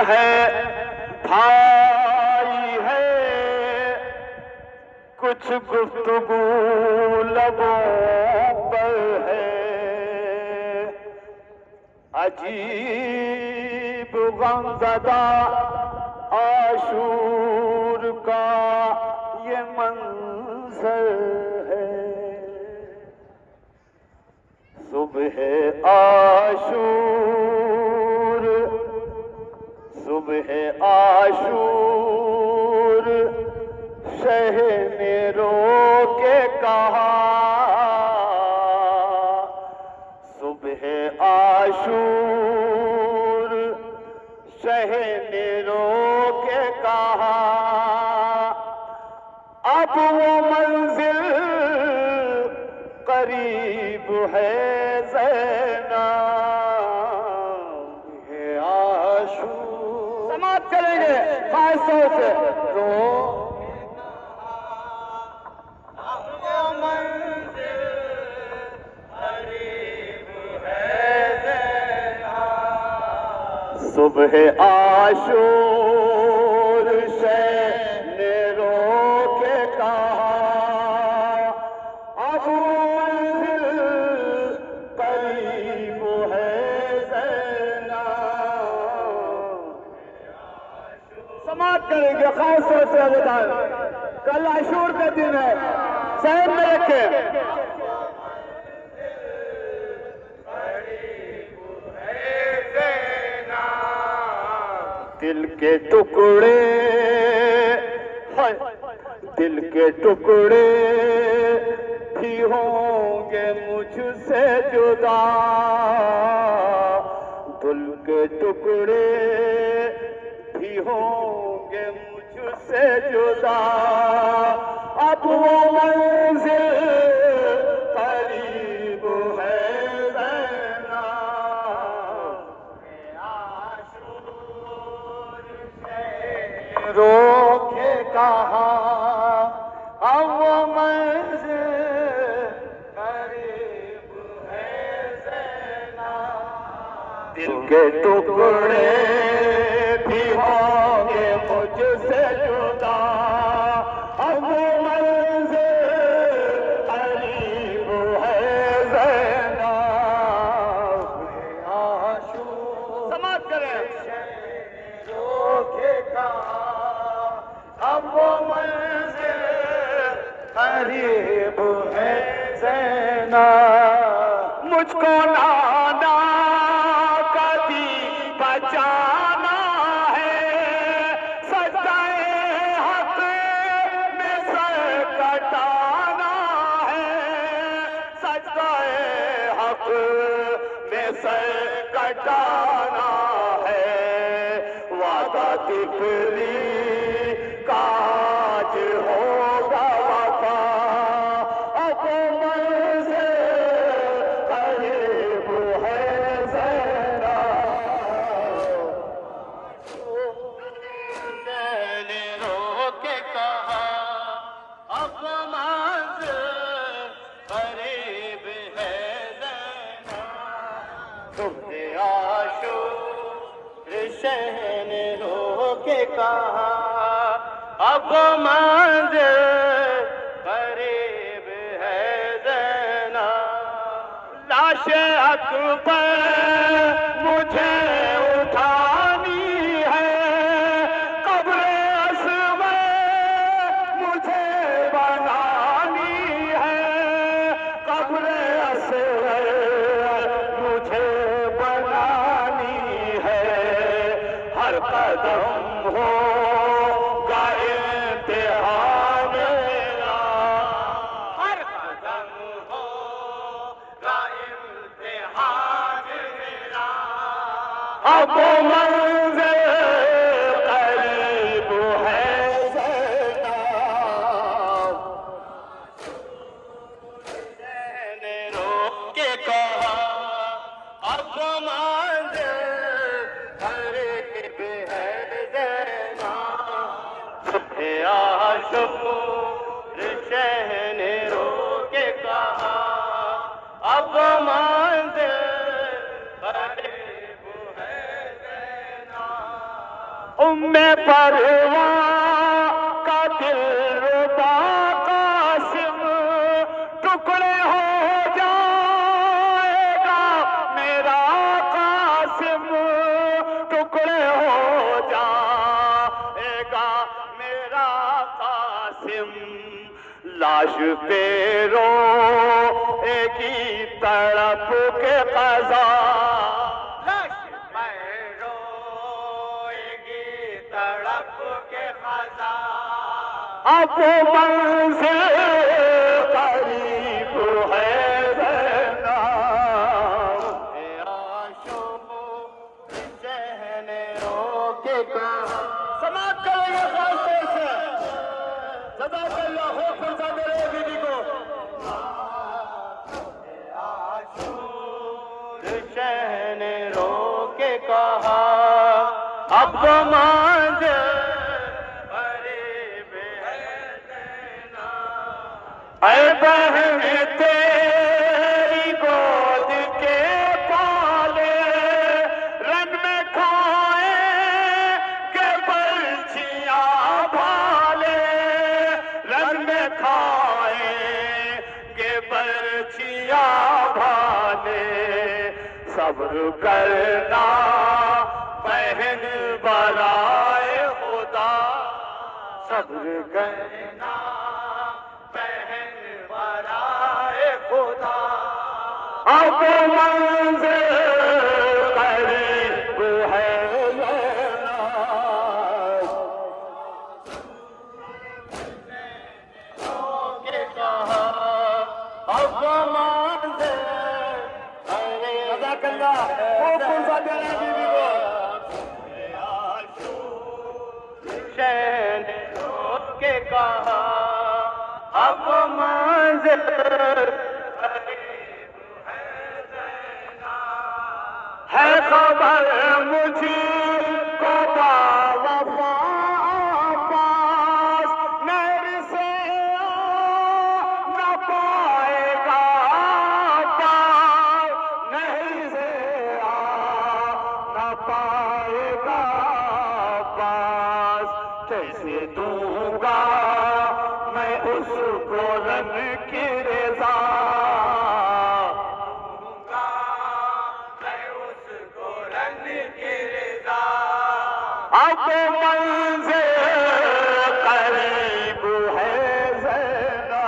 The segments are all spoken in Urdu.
ہے بھائی ہے کچھ گفتگو لبوں پر ہے عجیب غمزدہ عاشور کا یہ منظر ہے صبح عاشور شہ نے رو کے کہا صبح عاشور شہ نے رو کے کہا اب وہ منزل قریب ہے زینب ہے عاشور سماعت کریں گے خاصوں سے رو اب وہ منزل قریب ہے زینب صبح عاشور شہ نے رو کے کہا اب منزل قریب ہے زینب سماعت کریں گے خاص طور سے عزیزان کل عاشور کا دن ہے ذہن میں رکھیں دل کے ٹکڑے بھی ہوں گے مجھ سے جدا دل کے ٹکڑے بھی ہوں گے مجھ سے جدا اب وہ منزل قریب ہے رو کے کہا اب وہ منزل قریب ہے زینب دل کے ٹکڑے بھی ہوں گے مجھ سے جدا اب وہ منزل قریب ہے زینب عاشور سماعت کریں رو کے کہا اب وہ منزل قریب ہے زینب مجھ کو نانا کبھی بچانا ہے سجدۂ حق میں سر کٹانا ہے سجدۂ حق میں سر کٹانا ہے وعدہ طفلی کاج ہوگا وفا اب منزل قریب ہے زینب نے رو کے کہا اب منزل قریب ہے زینب صبح عاشور شہ نے رو کے کہا اب منزل قریب ہے زینب لاش اکبر مجھے اٹھانی ہے قبر اصغر مجھے بنانی ہے قبر اصغر مجھے بنانی ہے ہر قدم ہو اب منزل قریب ہے زینب نے رو کے کہا اب منزل قریب ہے زینب صبح عاشور شہ نے رو کے کہا اب منزل قریب ہے زینب ام پروا کا دل ربا قاسم ٹکڑے ہو جائے گا میرا قاسم ٹکڑے ہو جائے گا میرا قاسم لاش پہ روئے گی تڑپ کے قضا لاش پہ روئے گی تڑپ کے قضا اب منزل قریب ہے زینب عاشق ذہن رو کے کہا سماعت کرو یہ خاص طور سے جزاک اللہ ہو پھر میرے بیوی کو شہن رو کے کہا اب منزل قریب ہے زینب اے بہن تیری گود کے پالے رن میں کھائیں کہ برچیاں بھالے رن میں کھائیں کہ برچیاں بھالے صبر کرنا بہن برائے خدا صبر کرنا بہن برائے خدا اب منزل قریب ہے زینب کے کہا اب منزل جزاک اللہ خوب پرسا دینا بیوی کو شہن روک کے کہا اب منزل قریب ہے زینب ہے خبر مجھے کو باوفا پاس میرے سے نہ پائے گا پاس نہیں سے نہ پائے گا پاس کیسے دوں گا میں اس کو رن کی رضا میں اس کو رن کی رضا اب منزل قریب ہے زینب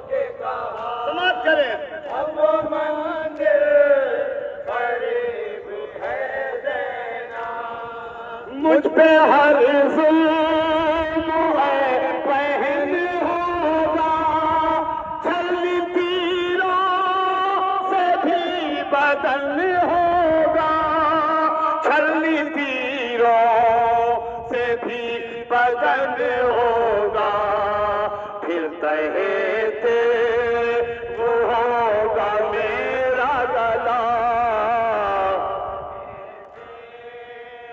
سماعت کریں اب منزل قریب ہے زینب مجھ پہ ہر ظلم ہے پہن ہوگا چھلنی تیروں سے بھی بدل ہوگا چھلنی تیروں سے بھی بدل ہوگا پھر تہتے وہ ہوگا میرا گلا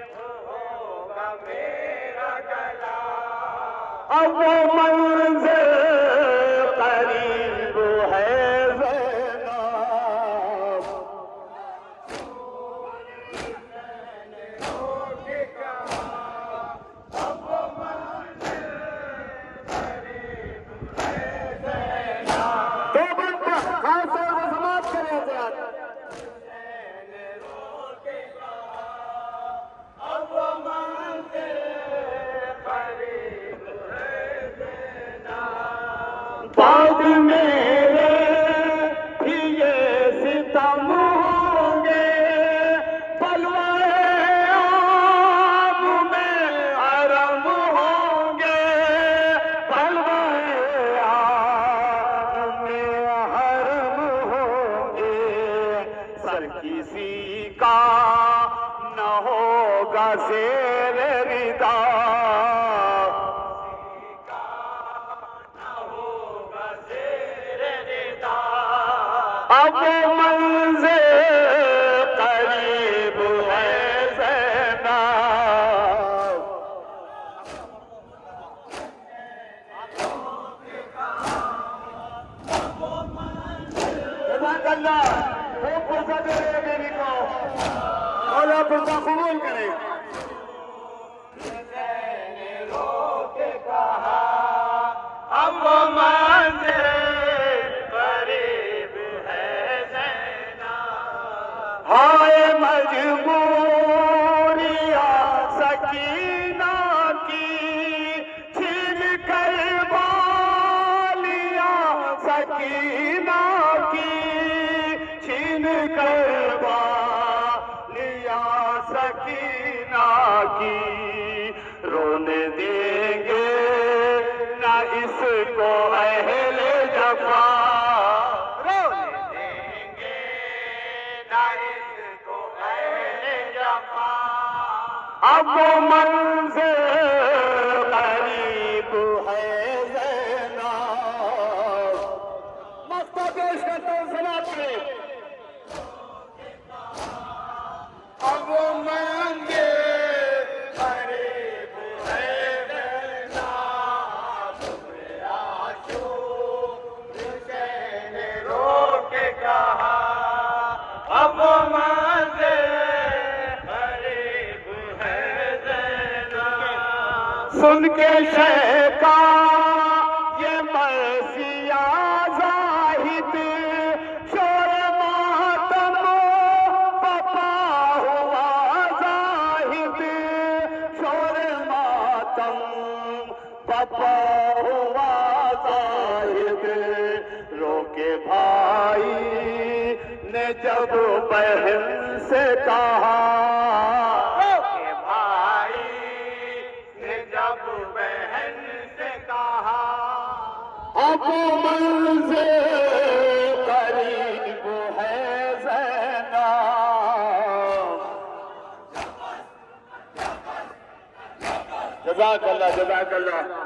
وہ ہوگا میرا گلا اب وہ منزل قریب ہے زینب بعد میرے بھی یہ ستم ہوں گے بلوائے عام میں حرم ہوں گے بلوائے عام میں حرم ہوں گے سر کسی کا نہ ہوگا زیر ردا اب منزل قریب ہے پرسہ قبول کریں. اب وہ منزل قریب ہے زینب. ہائے مجبوریاں سکینہ کی چھین کر بالیاں سکینہ کی چھین کر بالیاں سکینہ کی. رونے دیں گے نہ اس کو اہل جفا. رونے دیں گے نہ اس کو اہل جفا. اب وہ منزل قریب ہے زینب. مقطع پیش کرتا ہوں سماعت کریں. اب وہ منزل سن کے شیخا یہ مرثیہ زاہد شور ماتم پپا ہوا زاہد. شور ماتم پپا ہوا زاہد. رو کے بھائی نے جب بہن سے کہا. اب منزل قریب ہے زینب. جزاک اللہ جزاک اللہ.